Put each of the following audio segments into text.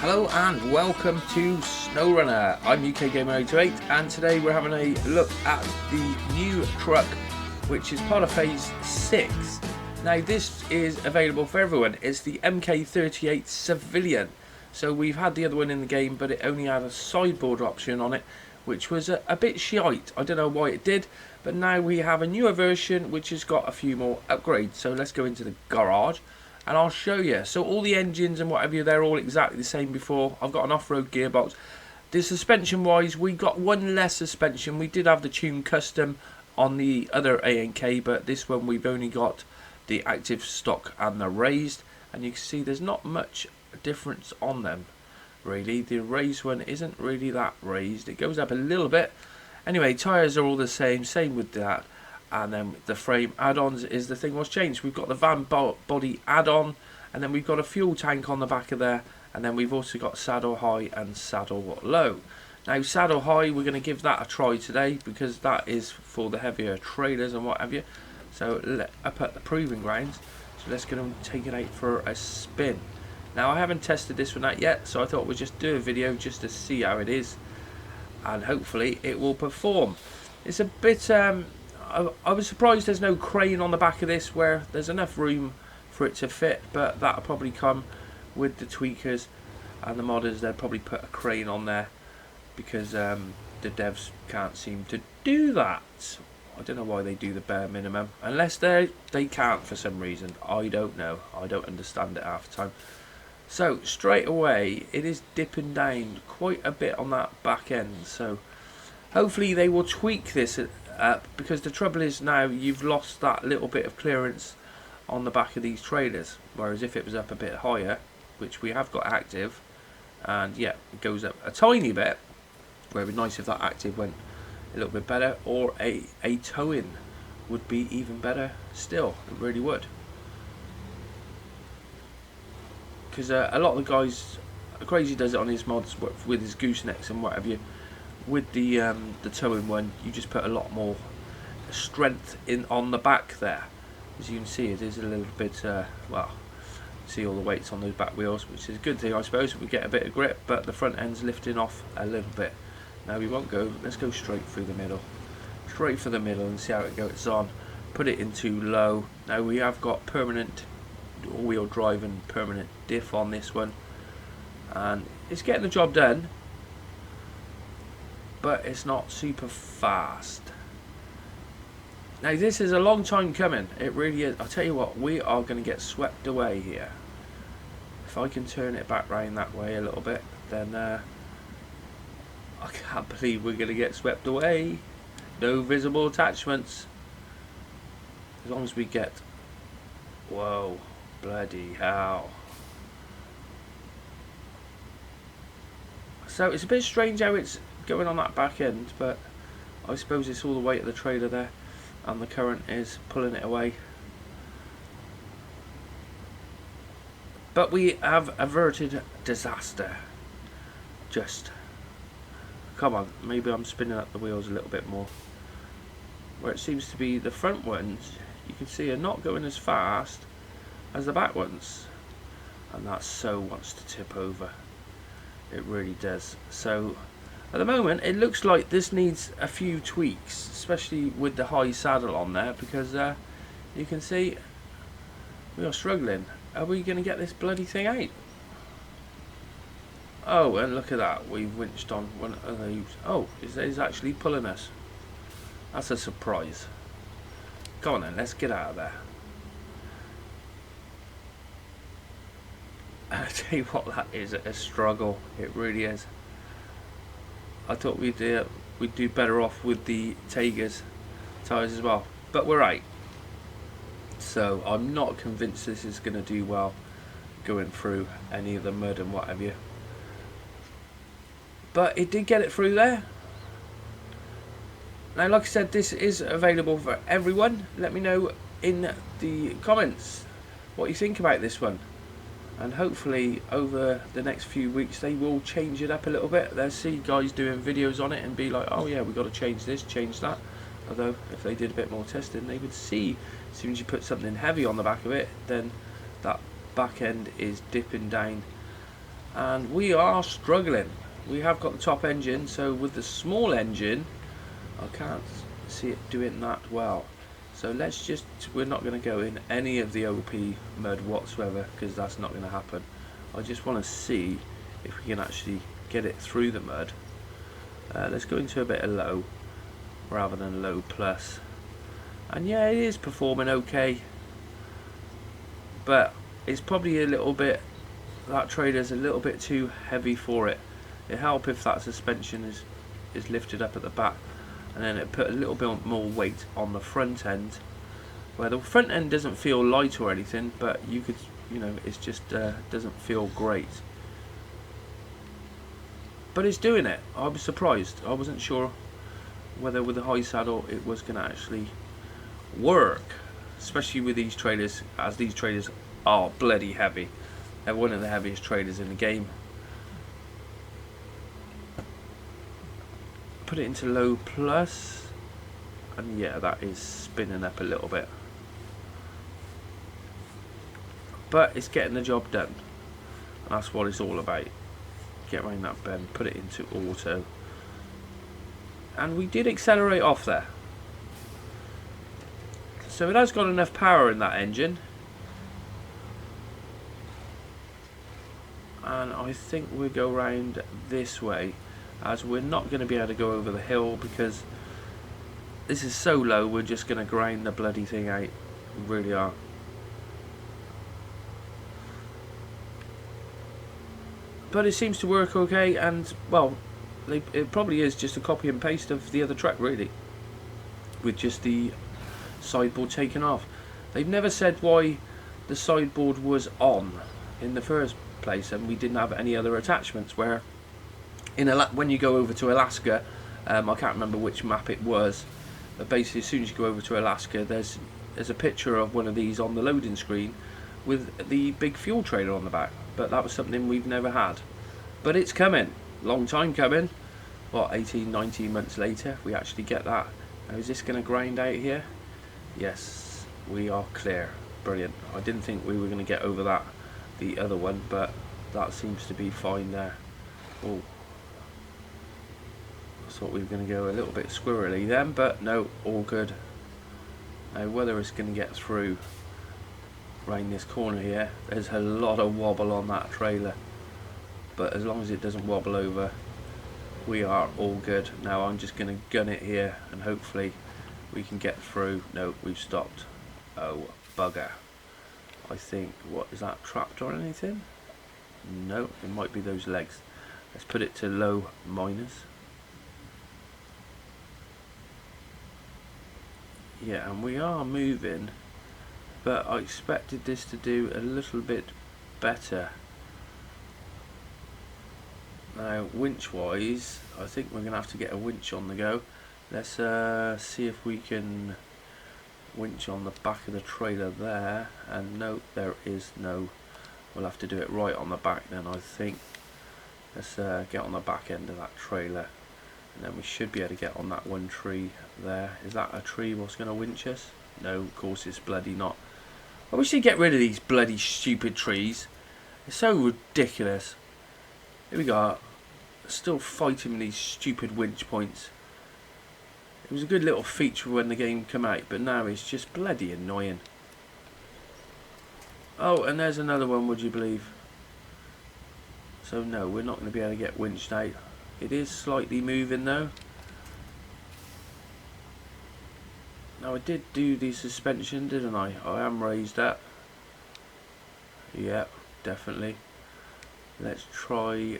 Hello and welcome to Snowrunner. I'm ANK MK38 and today we're having a look at the new truck which is part of phase 6. Now this is available for everyone. It's the MK38 Civilian. So we've had the other one in the game, but it only had a sideboard option on it, which was a bit shite. I don't know why it did, but now we have a newer version which has got a few more upgrades. So let's go into the garage and I'll show you. So all the engines and whatever, they're all exactly the same before. I've got an off-road gearbox. The suspension wise, we got one less suspension. We did have the Tune Custom on the other ANK, but this one we've only got the active stock and the raised, and you can see there's not much difference on them really. The raised one isn't really that raised, it goes up a little bit. Anyway, tyres are all the same with that. And then the frame add-ons is the thing what's changed. We've got the van body add-on, and then we've got a fuel tank on the back of there, and then we've also got saddle high and saddle low. Now saddle high, we're going to give that a try today because that is for the heavier trailers and what have you. So up at the proving grounds, so let's get them take it out for a spin. Now I haven't tested this one out yet, so I thought we'd just do a video just to see how it is, and hopefully it will perform. It's a bit I was surprised there's no crane on the back of this, where there's enough room for it to fit, but that'll probably come with the tweakers and the modders. They'll probably put a crane on there because the devs can't seem to do that. I don't know why they do the bare minimum, unless they can't for some reason. I don't know. I don't understand it half the time. So straight away it is dipping down quite a bit on that back end, so hopefully they will tweak this because the trouble is now you've lost that little bit of clearance on the back of these trailers, whereas if it was up a bit higher, which we have got active, and yeah, it goes up a tiny bit, where it would be nice if that active went a little bit better, or a tow-in would be even better still. It really would, because a lot of the guys, Crazy does it on his mods with his goosenecks and what have you. With the towing one, you just put a lot more strength in on the back there. As you can see, it is a little bit well, see all the weights on those back wheels, which is a good thing I suppose. We get a bit of grip, but the front end's lifting off a little bit. Now we won't go, let's go straight through the middle, and see how it goes on. Put it into low. Now we have got permanent all-wheel drive and permanent diff on this one, and it's getting the job done, but it's not super fast. Now this is a long time coming, it really is. I'll tell you what, we are going to get swept away here. If I can turn it back round that way a little bit, then I can't believe we're going to get swept away. No visible attachments. As long as we get, whoa, bloody hell. So it's a bit strange how it's going on that back end, but I suppose it's all the weight of the trailer there, and the current is pulling it away. But we have averted disaster. Just come on, maybe I'm spinning up the wheels a little bit more, where it seems to be the front ones you can see are not going as fast as the back ones, and that so wants to tip over. It really does. So at the moment it looks like this needs a few tweaks, especially with the high saddle on there, because you can see we are struggling. Are we going to get this bloody thing out? Oh, and look at that, we've winched on one of those. Oh, it's actually pulling us. That's a surprise. Come on then, let's get out of there. I tell you what, that is a struggle. It really is. I thought we'd do better off with the Tigers tyres as well, but we're right. So I'm not convinced this is going to do well going through any of the mud and what have you. But it did get it through there. Now, like I said, this is available for everyone. Let me know in the comments what you think about this one. And hopefully over the next few weeks they will change it up a little bit. They'll see guys doing videos on it and be like, oh yeah, we've got to change this, change that. Although if they did a bit more testing, they would see as soon as you put something heavy on the back of it, then that back end is dipping down and we are struggling. We have got the top engine, so with the small engine I can't see it doing that well. So let's just, we're not going to go in any of the OP mud whatsoever, because that's not going to happen. I just want to see if we can actually get it through the mud. Let's go into a bit of low rather than low plus. And yeah, it is performing okay, but it's probably a little bit, that trailer's a little bit too heavy for it. It'd help if that suspension is lifted up at the back, and then it put a little bit more weight on the front end, where the front end doesn't feel light or anything, but you could, you know, it's just doesn't feel great. But it's doing it. I was surprised. I wasn't sure whether with the high saddle it was going to actually work, especially with these trailers, as these trailers are bloody heavy. They're one of the heaviest trailers in the game. Put it into low plus, and yeah, that is spinning up a little bit, but it's getting the job done. That's what it's all about. Get around that bend, put it into auto, and we did accelerate off there, so it has got enough power in that engine. And I think we'll go round this way, as we're not going to be able to go over the hill because this is so low. We're just going to grind the bloody thing out. We really are. But it seems to work okay, and well, it probably is just a copy and paste of the other truck, really, with just the sideboard taken off. They've never said why the sideboard was on in the first place, and we didn't have any other attachments. Where when you go over to Alaska, I can't remember which map it was, but basically as soon as you go over to Alaska, there's a picture of one of these on the loading screen with the big fuel trailer on the back. But that was something we've never had. But it's coming, long time coming. What, 18, 19 months later, we actually get that. Now, is this going to grind out here? Yes, we are clear. Brilliant. I didn't think we were going to get over that, the other one, but that seems to be fine there. Oh, I thought we were going to go a little bit squirrely then, but no, all good. Now, whether it's going to get through round this corner here, there's a lot of wobble on that trailer, but as long as it doesn't wobble over, we are all good. Now I'm just going to gun it here and hopefully we can get through. No, we've stopped. Oh bugger. I think, what is that, trapped or anything? No, it might be those legs. Let's put it to low minus. Yeah, and we are moving, but I expected this to do a little bit better. Now, winch wise, I think we're going to have to get a winch on the go. Let's see if we can winch on the back of the trailer there, and no, there is no. We'll have to do it right on the back then, I think. Let's get on the back end of that trailer, and then we should be able to get on that one tree there. Is that a tree what's going to winch us? No, of course it's bloody not. I wish they'd get rid of these bloody stupid trees. It's so ridiculous. Here we go, still fighting with these stupid winch points. It was a good little feature when the game came out, but now it's just bloody annoying. Oh, and there's another one, would you believe? So no, we're not going to be able to get winched out. It is slightly moving though. Now I did do the suspension, didn't I? I am raised up. Yeah, definitely. Let's try.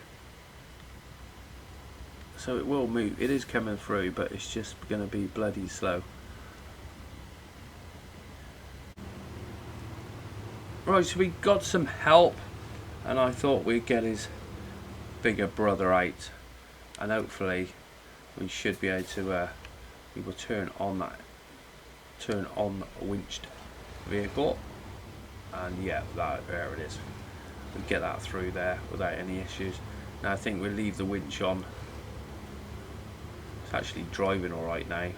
So it will move. It is coming through, but it's just going to be bloody slow. Right, so we got some help, and I thought we'd get his bigger brother out, and hopefully we should be able to. We will turn on the winched vehicle, and yeah, there it is. We'll get that through there without any issues. Now I think we'll leave the winch on. It's actually driving all right now,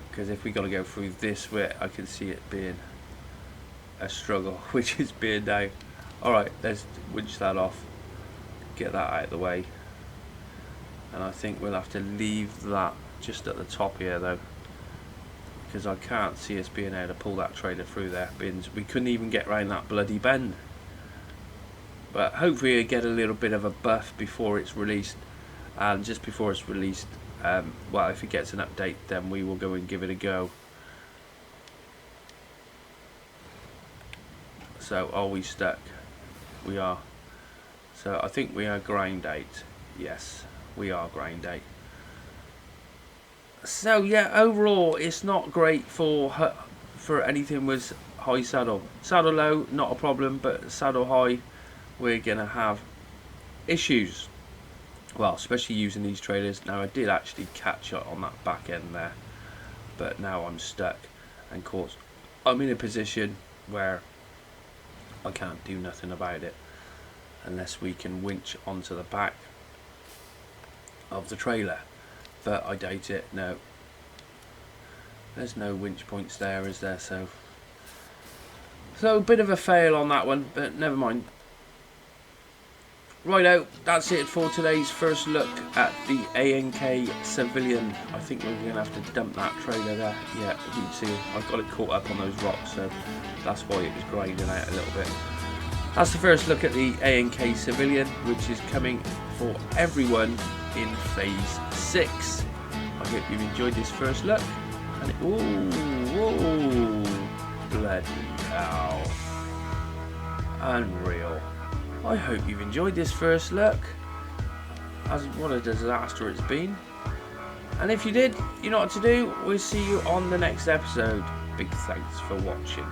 because if we got to go through this bit, I can see it being a struggle, which is being now. Alright, let's winch that off, get that out of the way, and I think we'll have to leave that just at the top here though, because I can't see us being able to pull that trailer through there. We couldn't even get around that bloody bend. But hopefully we get a little bit of a buff before it's released, and just before it's released, well, if it gets an update, then we will go and give it a go. So are we stuck? We are. So I think we are ground out. Yes, we are ground out. So yeah, overall it's not great for anything with high saddle. Saddle low, not a problem, but saddle high, we're gonna have issues. Well, especially using these trailers. Now I did actually catch it on that back end there, but now I'm stuck, and of course I'm in a position where I can't do nothing about it unless we can winch onto the back of the trailer, but I doubt it. No, there's no winch points there, is there? So a bit of a fail on that one, but never mind. Righto, that's it for today's first look at the ANK Civilian. I think we're going to have to dump that trailer there. Yeah, you can see I've got it caught up on those rocks, so that's why it was grinding out a little bit. That's the first look at the ANK Civilian, which is coming for everyone in Phase 6. I hope you've enjoyed this first look. And whoa, bloody hell. Unreal. I hope you've enjoyed this first look. What a disaster it's been. And if you did, you know what to do. We'll see you on the next episode. Big thanks for watching.